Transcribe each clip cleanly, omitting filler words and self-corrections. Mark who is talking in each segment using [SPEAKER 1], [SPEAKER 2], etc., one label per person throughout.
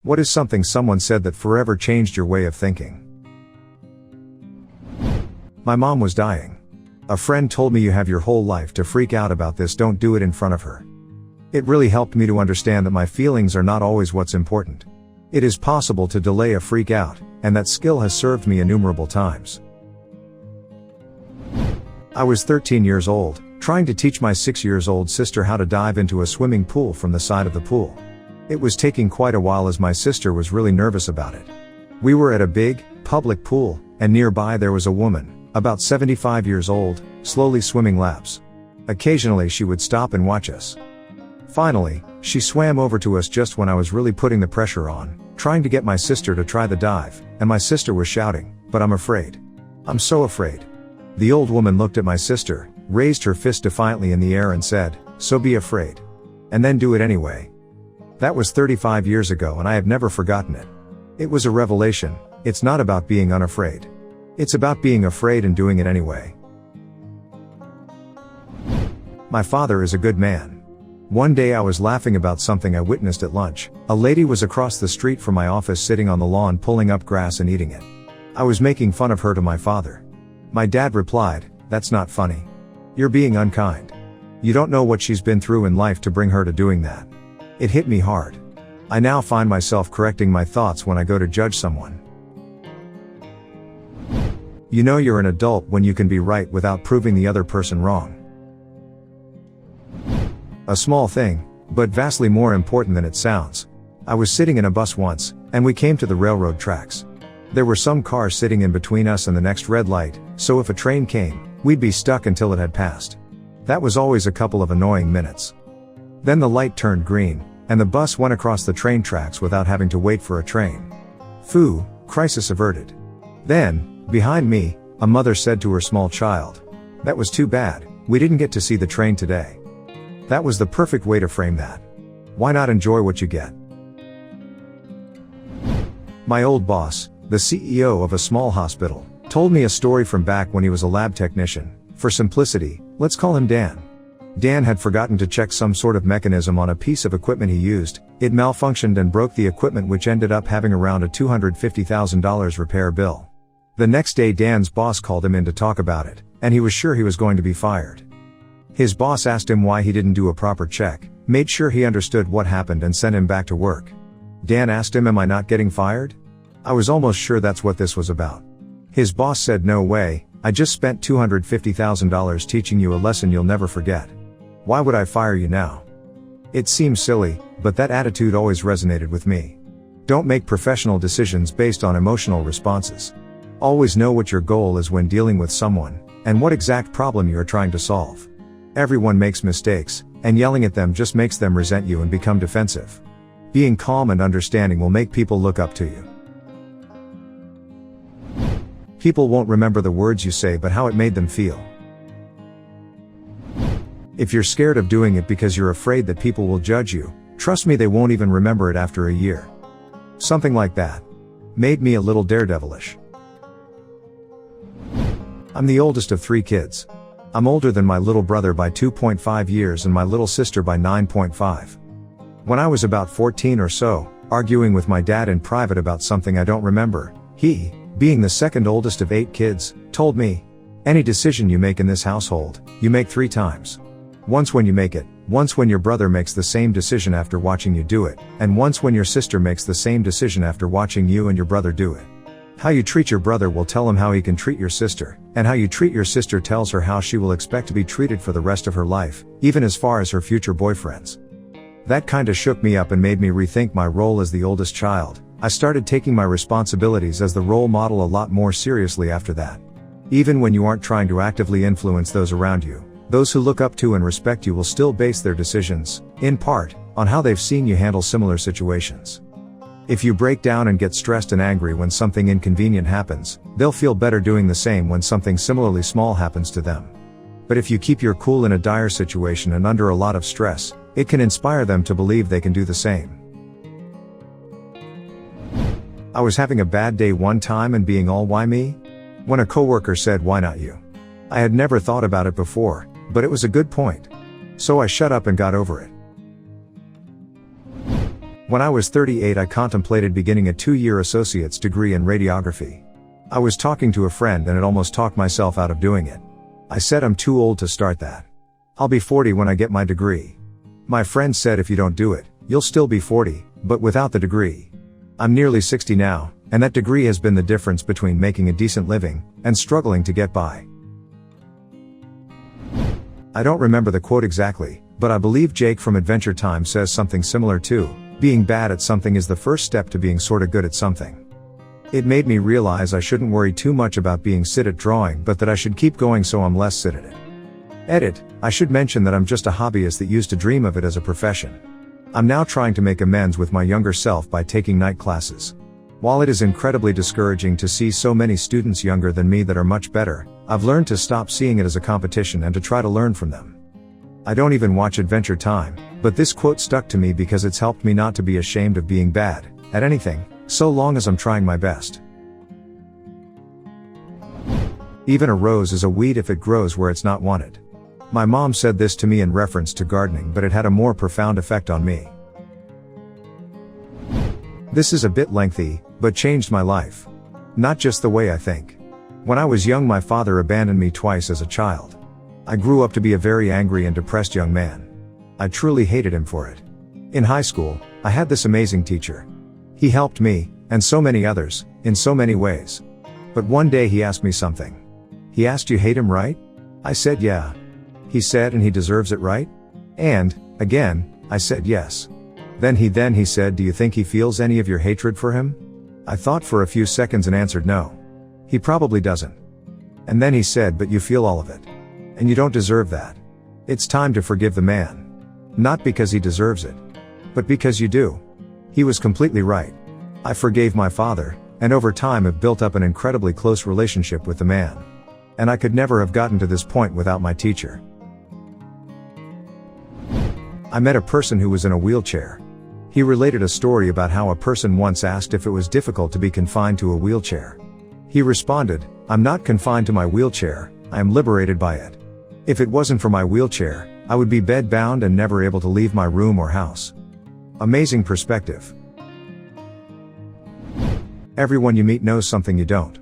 [SPEAKER 1] What is something someone said that forever changed your way of thinking? My mom was dying. A friend told me you have your whole life to freak out about this, don't do it in front of her. It really helped me to understand that my feelings are not always what's important. It is possible to delay a freak out, and that skill has served me innumerable times. I was 13 years old, trying to teach my 6-year-old sister how to dive into a swimming pool from the side of the pool. It was taking quite a while as my sister was really nervous about it. We were at a big, public pool, and nearby there was a woman, about 75 years old, slowly swimming laps. Occasionally she would stop and watch us. Finally, she swam over to us just when I was really putting the pressure on, trying to get my sister to try the dive, and my sister was shouting, "But I'm afraid. I'm so afraid." The old woman looked at my sister, raised her fist defiantly in the air and said, "So be afraid. And then do it anyway." That was 35 years ago and I have never forgotten it. It was a revelation. It's not about being unafraid. It's about being afraid and doing it anyway. My father is a good man. One day I was laughing about something I witnessed at lunch. A lady was across the street from my office sitting on the lawn pulling up grass and eating it. I was making fun of her to my father. My dad replied, "That's not funny. You're being unkind. You don't know what she's been through in life to bring her to doing that." It hit me hard. I now find myself correcting my thoughts when I go to judge someone. You know you're an adult when you can be right without proving the other person wrong. A small thing, but vastly more important than it sounds. I was sitting in a bus once, and we came to the railroad tracks. There were some cars sitting in between us and the next red light, so if a train came, we'd be stuck until it had passed. That was always a couple of annoying minutes. Then the light turned green, and the bus went across the train tracks without having to wait for a train. Phew, crisis averted. Then, behind me, a mother said to her small child, "That was too bad, we didn't get to see the train today." That was the perfect way to frame that. Why not enjoy what you get? My old boss, the CEO of a small hospital, told me a story from back when he was a lab technician. For simplicity, let's call him Dan. Dan had forgotten to check some sort of mechanism on a piece of equipment he used. It malfunctioned and broke the equipment, which ended up having around a $250,000 repair bill. The next day Dan's boss called him in to talk about it, and he was sure he was going to be fired. His boss asked him why he didn't do a proper check, made sure he understood what happened and sent him back to work. Dan asked him, "Am I not getting fired?" I was almost sure that's what this was about. His boss said, "No way, I just spent $250,000 teaching you a lesson you'll never forget. Why would I fire you now?" It seems silly, but that attitude always resonated with me. Don't make professional decisions based on emotional responses. Always know what your goal is when dealing with someone, and what exact problem you are trying to solve. Everyone makes mistakes, and yelling at them just makes them resent you and become defensive. Being calm and understanding will make people look up to you. People won't remember the words you say but how it made them feel. If you're scared of doing it because you're afraid that people will judge you, trust me, they won't even remember it after a year. Something like that. Made me a little daredevilish. I'm the oldest of 3 kids. I'm older than my little brother by 2.5 years and my little sister by 9.5. When I was about 14 or so, arguing with my dad in private about something I don't remember, he, being the second oldest of 8 kids, told me, "Any decision you make in this household, you make 3 times. Once when you make it, once when your brother makes the same decision after watching you do it, and once when your sister makes the same decision after watching you and your brother do it. How you treat your brother will tell him how he can treat your sister, and how you treat your sister tells her how she will expect to be treated for the rest of her life, even as far as her future boyfriends." That kinda shook me up and made me rethink my role as the oldest child. I started taking my responsibilities as the role model a lot more seriously after that. Even when you aren't trying to actively influence those around you, those who look up to and respect you will still base their decisions, in part, on how they've seen you handle similar situations. If you break down and get stressed and angry when something inconvenient happens, they'll feel better doing the same when something similarly small happens to them. But if you keep your cool in a dire situation and under a lot of stress, it can inspire them to believe they can do the same. I was having a bad day one time and being all "why me?" when a coworker said, "Why not you?" I had never thought about it before, but it was a good point. So I shut up and got over it. When I was 38, I contemplated beginning a 2-year associate's degree in radiography. I was talking to a friend and had almost talked myself out of doing it. I said I'm too old to start that. I'll be 40 when I get my degree. My friend said if you don't do it, you'll still be 40, but without the degree. I'm nearly 60 now, and that degree has been the difference between making a decent living and struggling to get by. I don't remember the quote exactly, but I believe Jake from Adventure Time says something similar too. Being bad at something is the first step to being sorta good at something. It made me realize I shouldn't worry too much about being sit at drawing, but that I should keep going so I'm less sit at it. Edit, I should mention that I'm just a hobbyist that used to dream of it as a profession. I'm now trying to make amends with my younger self by taking night classes. While it is incredibly discouraging to see so many students younger than me that are much better, I've learned to stop seeing it as a competition and to try to learn from them. I don't even watch Adventure Time, but this quote stuck to me because it's helped me not to be ashamed of being bad at anything, so long as I'm trying my best. Even a rose is a weed if it grows where it's not wanted. My mom said this to me in reference to gardening, but it had a more profound effect on me. This is a bit lengthy, but changed my life. Not just the way I think. When I was young, my father abandoned me twice as a child. I grew up to be a very angry and depressed young man. I truly hated him for it. In high school, I had this amazing teacher. He helped me, and so many others, in so many ways. But one day he asked me something. He asked, "You hate him, right?" I said, "Yeah." He said, "And he deserves it, right?" And, again, I said yes. Then he said, "Do you think he feels any of your hatred for him?" I thought for a few seconds and answered no. He probably doesn't. And then he said, "But you feel all of it. And you don't deserve that. It's time to forgive the man. Not because he deserves it, but because you do." He was completely right. I forgave my father, and over time have built up an incredibly close relationship with the man. And I could never have gotten to this point without my teacher. I met a person who was in a wheelchair. He related a story about how a person once asked if it was difficult to be confined to a wheelchair. He responded, "I'm not confined to my wheelchair, I am liberated by it. If it wasn't for my wheelchair, I would be bed-bound and never able to leave my room or house." Amazing perspective. Everyone you meet knows something you don't.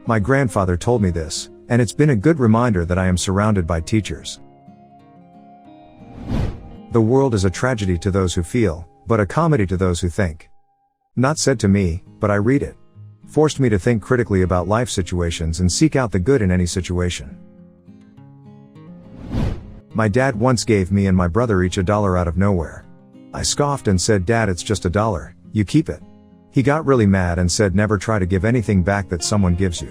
[SPEAKER 1] My grandfather told me this, and it's been a good reminder that I am surrounded by teachers. The world is a tragedy to those who feel, but a comedy to those who think. Not said to me, but I read it. Forced me to think critically about life situations and seek out the good in any situation. My dad once gave me and my brother each $1 out of nowhere. I scoffed and said, "Dad, it's just $1, you keep it." He got really mad and said, "Never try to give anything back that someone gives you.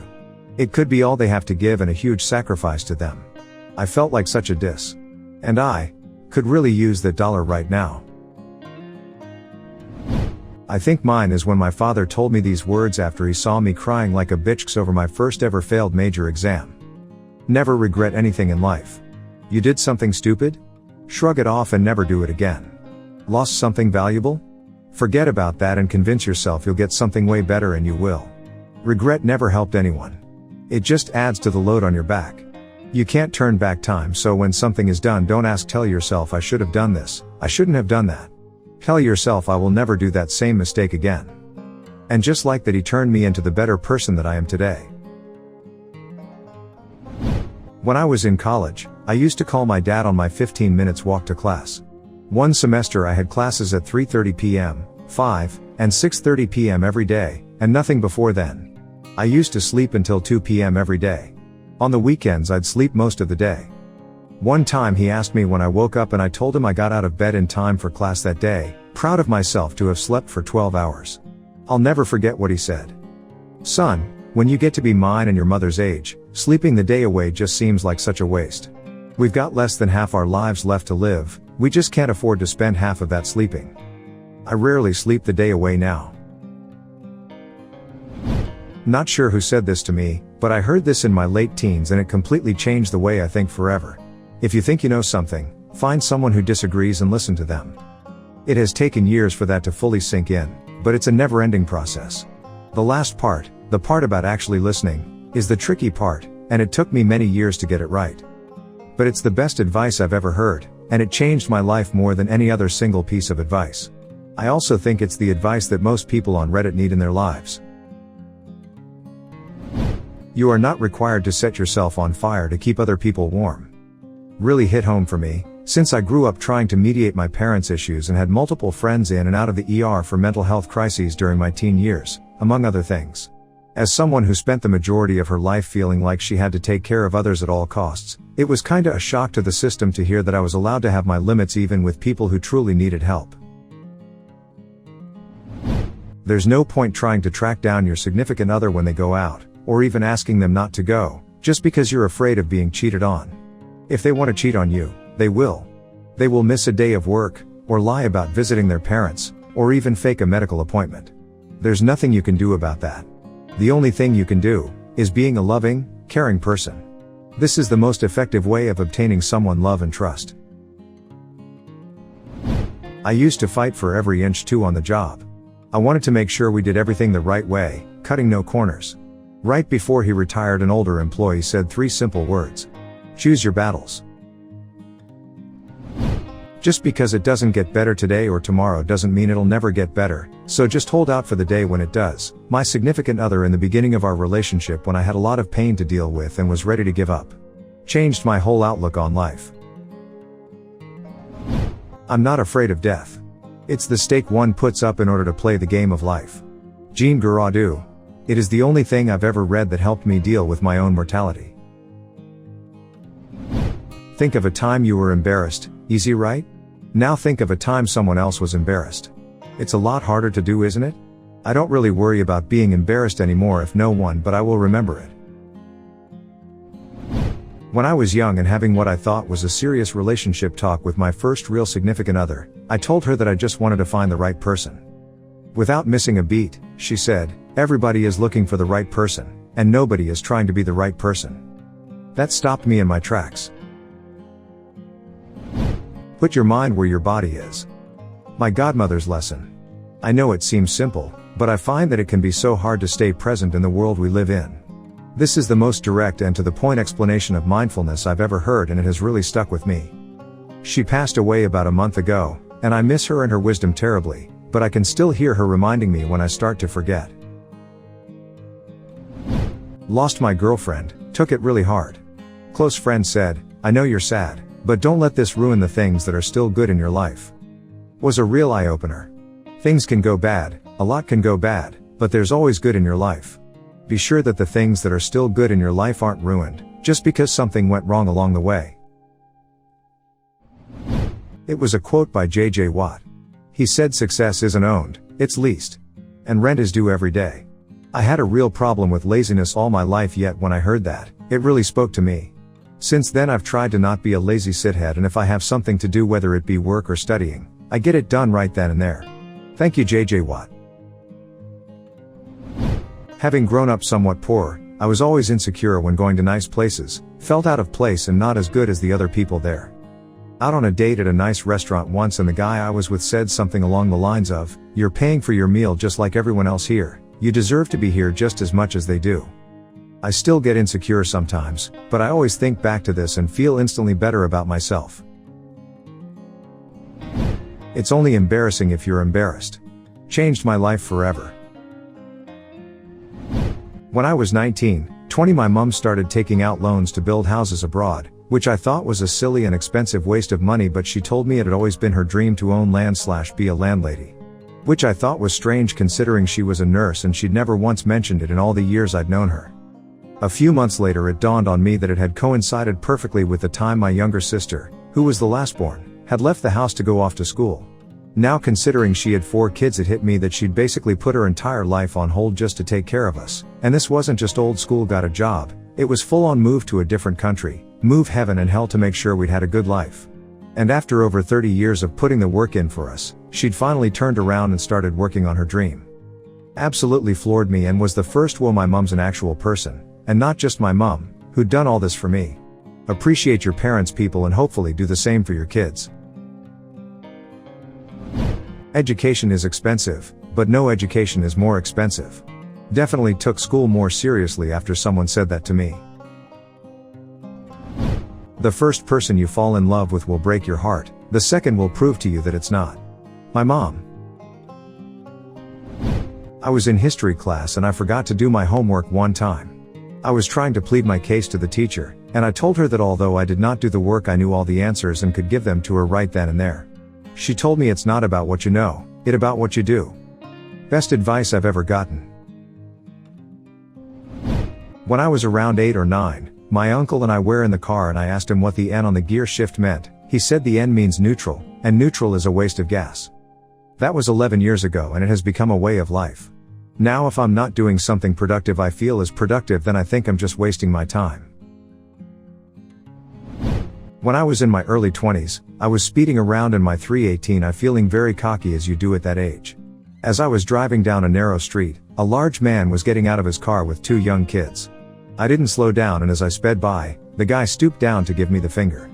[SPEAKER 1] It could be all they have to give and a huge sacrifice to them." I felt like such a diss. And I could really use that $1 right now. I think mine is when my father told me these words after he saw me crying like a bitch over my first ever failed major exam. "Never regret anything in life. You did something stupid? Shrug it off and never do it again. Lost something valuable? Forget about that and convince yourself you'll get something way better, and you will. Regret never helped anyone. It just adds to the load on your back. You can't turn back time, so when something is done, don't tell yourself, I should have done this, I shouldn't have done that. Tell yourself, I will never do that same mistake again." And just like that, he turned me into the better person that I am today. When I was in college, I used to call my dad on my 15 minutes walk to class. One semester I had classes at 3:30 p.m., 5, and 6:30 p.m. every day, and nothing before then. I used to sleep until 2 p.m. every day. On the weekends I'd sleep most of the day. One time he asked me when I woke up, and I told him I got out of bed in time for class that day, proud of myself to have slept for 12 hours. I'll never forget what he said. "Son, when you get to be mine and your mother's age, sleeping the day away just seems like such a waste. We've got less than half our lives left to live, we just can't afford to spend half of that sleeping." I rarely sleep the day away now. Not sure who said this to me, but I heard this in my late teens and it completely changed the way I think forever. If you think you know something, find someone who disagrees and listen to them. It has taken years for that to fully sink in, but it's a never-ending process. The last part, the part about actually listening, is the tricky part, and it took me many years to get it right. But it's the best advice I've ever heard, and it changed my life more than any other single piece of advice. I also think it's the advice that most people on Reddit need in their lives. You are not required to set yourself on fire to keep other people warm. Really hit home for me, since I grew up trying to mediate my parents' issues and had multiple friends in and out of the ER for mental health crises during my teen years, among other things. As someone who spent the majority of her life feeling like she had to take care of others at all costs, it was kinda a shock to the system to hear that I was allowed to have my limits even with people who truly needed help. There's no point trying to track down your significant other when they go out, or even asking them not to go, just because you're afraid of being cheated on. If they want to cheat on you, they will. They will miss a day of work, or lie about visiting their parents, or even fake a medical appointment. There's nothing you can do about that. The only thing you can do, is being a loving, caring person. This is the most effective way of obtaining someone's love and trust. I used to fight for every inch too on the job. I wanted to make sure we did everything the right way, cutting no corners. Right before he retired, an older employee said 3 simple words. Choose your battles. Just because it doesn't get better today or tomorrow doesn't mean it'll never get better, so just hold out for the day when it does. My significant other in the beginning of our relationship, when I had a lot of pain to deal with and was ready to give up, changed my whole outlook on life. I'm not afraid of death. It's the stake one puts up in order to play the game of life. Jean Giraudoux. It is the only thing I've ever read that helped me deal with my own mortality. Think of a time you were embarrassed, easy right? Now think of a time someone else was embarrassed. It's a lot harder to do, isn't it? I don't really worry about being embarrassed anymore if no one but I will remember it. When I was young and having what I thought was a serious relationship talk with my first real significant other, I told her that I just wanted to find the right person. Without missing a beat, she said, "Everybody is looking for the right person, and nobody is trying to be the right person." That stopped me in my tracks. Put your mind where your body is. My godmother's lesson. I know it seems simple, but I find that it can be so hard to stay present in the world we live in. This is the most direct and to the point explanation of mindfulness I've ever heard, and it has really stuck with me. She passed away about a month ago, and I miss her and her wisdom terribly, but I can still hear her reminding me when I start to forget. Lost my girlfriend, took it really hard. Close friend said, "I know you're sad, but don't let this ruin the things that are still good in your life." Was a real eye-opener. Things can go bad, a lot can go bad, but there's always good in your life. Be sure that the things that are still good in your life aren't ruined, just because something went wrong along the way. It was a quote by J.J. Watt. He said, "Success isn't owned, it's leased. And rent is due every day." I had a real problem with laziness all my life, yet when I heard that, it really spoke to me. Since then I've tried to not be a lazy shithead, and if I have something to do, whether it be work or studying, I get it done right then and there. Thank you, J.J. Watt. Having grown up somewhat poor, I was always insecure when going to nice places, felt out of place and not as good as the other people there. Out on a date at a nice restaurant once, and the guy I was with said something along the lines of, "You're paying for your meal just like everyone else here, you deserve to be here just as much as they do." I still get insecure sometimes, but I always think back to this and feel instantly better about myself. It's only embarrassing if you're embarrassed. Changed my life forever. When I was 19, 20, my mom started taking out loans to build houses abroad, which I thought was a silly and expensive waste of money, but she told me it had always been her dream to own land/be a landlady. Which I thought was strange considering she was a nurse and she'd never once mentioned it in all the years I'd known her. A few months later it dawned on me that it had coincided perfectly with the time my younger sister, who was the lastborn, had left the house to go off to school. Now considering she had 4 kids, it hit me that she'd basically put her entire life on hold just to take care of us, and this wasn't just old school got a job, it was full on move to a different country, move heaven and hell to make sure we'd had a good life. And after over 30 years of putting the work in for us, she'd finally turned around and started working on her dream. Absolutely floored me, and was the first "whoa, my mom's an actual person, and not just my mom, who'd done all this for me." Appreciate your parents, people, and hopefully do the same for your kids. Education is expensive, but no education is more expensive. Definitely took school more seriously after someone said that to me. The first person you fall in love with will break your heart, the second will prove to you that it's not. My mom. I was in history class and I forgot to do my homework one time. I was trying to plead my case to the teacher, and I told her that although I did not do the work, I knew all the answers and could give them to her right then and there. She told me it's not about what you know, it's about what you do. Best advice I've ever gotten. When I was around 8 or 9, my uncle and I were in the car and I asked him what the N on the gear shift meant. He said the N means neutral, and neutral is a waste of gas. That was 11 years ago and it has become a way of life. Now if I'm not doing something productive I feel is productive, then I think I'm just wasting my time. When I was in my early 20s, I was speeding around in my 318, I feeling very cocky as you do at that age. As I was driving down a narrow street, a large man was getting out of his car with 2 young kids. I didn't slow down, and as I sped by, the guy stooped down to give me the finger.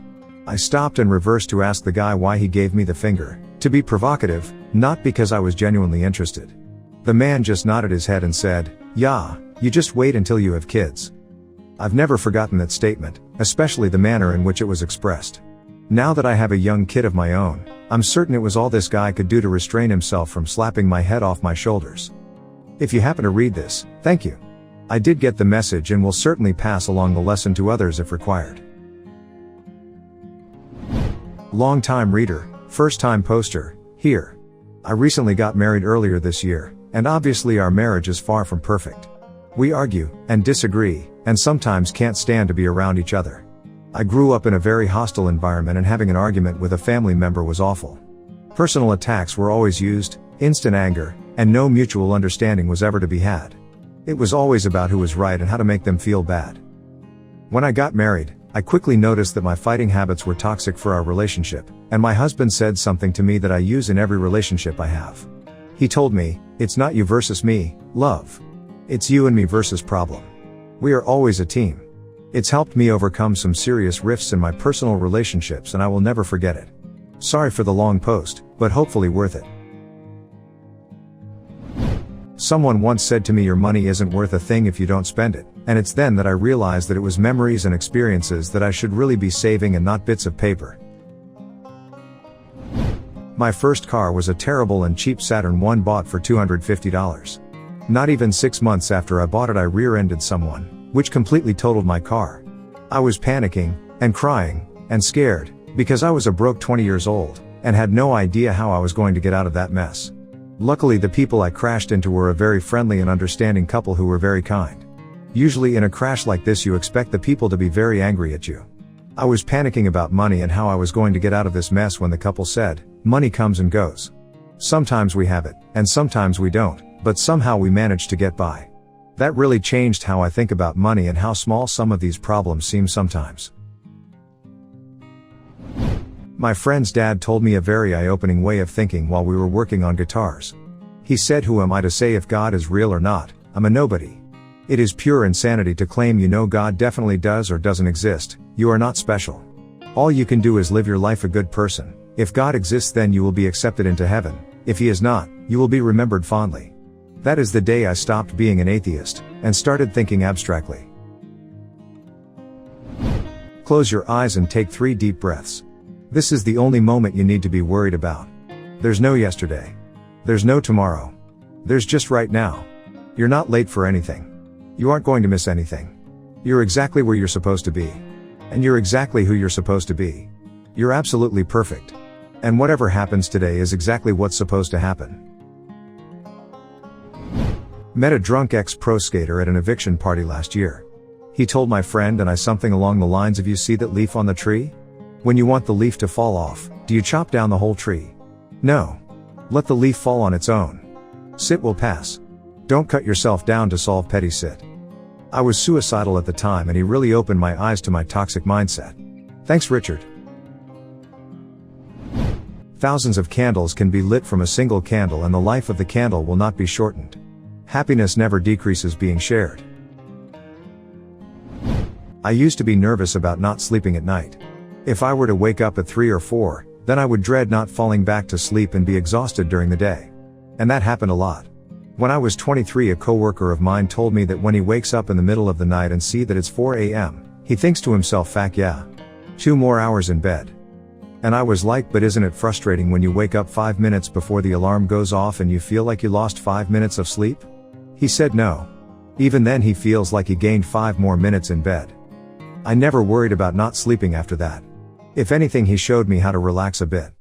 [SPEAKER 1] I stopped and reversed to ask the guy why he gave me the finger, to be provocative, not because I was genuinely interested. The man just nodded his head and said, "Yeah, you just wait until you have kids." I've never forgotten that statement, especially the manner in which it was expressed. Now that I have a young kid of my own, I'm certain it was all this guy could do to restrain himself from slapping my head off my shoulders. If you happen to read this, thank you. I did get the message and will certainly pass along the lesson to others if required. Long-time reader, first-time poster, here. I recently got married earlier this year, and obviously our marriage is far from perfect. We argue, and disagree, and sometimes can't stand to be around each other. I grew up in a very hostile environment and having an argument with a family member was awful. Personal attacks were always used, instant anger, and no mutual understanding was ever to be had. It was always about who was right and how to make them feel bad. When I got married, I quickly noticed that my fighting habits were toxic for our relationship, and my husband said something to me that I use in every relationship I have. He told me, "It's not you versus me, love. It's you and me versus problem. We are always a team." It's helped me overcome some serious rifts in my personal relationships and I will never forget it. Sorry for the long post, but hopefully worth it. Someone once said to me, "Your money isn't worth a thing if you don't spend it," and it's then that I realized that it was memories and experiences that I should really be saving and not bits of paper. My first car was a terrible and cheap Saturn 1 bought for $250. Not even 6 months after I bought it I rear-ended someone, which completely totaled my car. I was panicking, and crying, and scared, because I was a broke 20 years old, and had no idea how I was going to get out of that mess. Luckily the people I crashed into were a very friendly and understanding couple who were very kind. Usually in a crash like this you expect the people to be very angry at you. I was panicking about money and how I was going to get out of this mess when the couple said, "Money comes and goes. Sometimes we have it, and sometimes we don't, but somehow we manage to get by." That really changed how I think about money and how small some of these problems seem sometimes. My friend's dad told me a very eye-opening way of thinking while we were working on guitars. He said, "Who am I to say if God is real or not? I'm a nobody. It is pure insanity to claim you know God definitely does or doesn't exist. You are not special. All you can do is live your life a good person. If God exists then you will be accepted into heaven. If he is not, you will be remembered fondly." That is the day I stopped being an atheist, and started thinking abstractly. Close your eyes and take 3 deep breaths. This is the only moment you need to be worried about. There's no yesterday. There's no tomorrow. There's just right now. You're not late for anything. You aren't going to miss anything. You're exactly where you're supposed to be. And you're exactly who you're supposed to be. You're absolutely perfect. And whatever happens today is exactly what's supposed to happen. Met a drunk ex-pro skater at an eviction party last year. He told my friend and I something along the lines of, "You see that leaf on the tree? When you want the leaf to fall off, do you chop down the whole tree? No. Let the leaf fall on its own. Sit will pass. Don't cut yourself down to solve petty sit." I was suicidal at the time and he really opened my eyes to my toxic mindset. Thanks, Richard. Thousands of candles can be lit from a single candle and the life of the candle will not be shortened. Happiness never decreases being shared. I used to be nervous about not sleeping at night. If I were to wake up at 3 or 4, then I would dread not falling back to sleep and be exhausted during the day. And that happened a lot. When I was 23, a coworker of mine told me that when he wakes up in the middle of the night and see that it's 4 a.m., he thinks to himself, "Fuck yeah. 2 more hours in bed." And I was like, but isn't it frustrating when you wake up 5 minutes before the alarm goes off and you feel like you lost 5 minutes of sleep? He said no. Even then he feels like he gained 5 more minutes in bed. I never worried about not sleeping after that. If anything, he showed me how to relax a bit.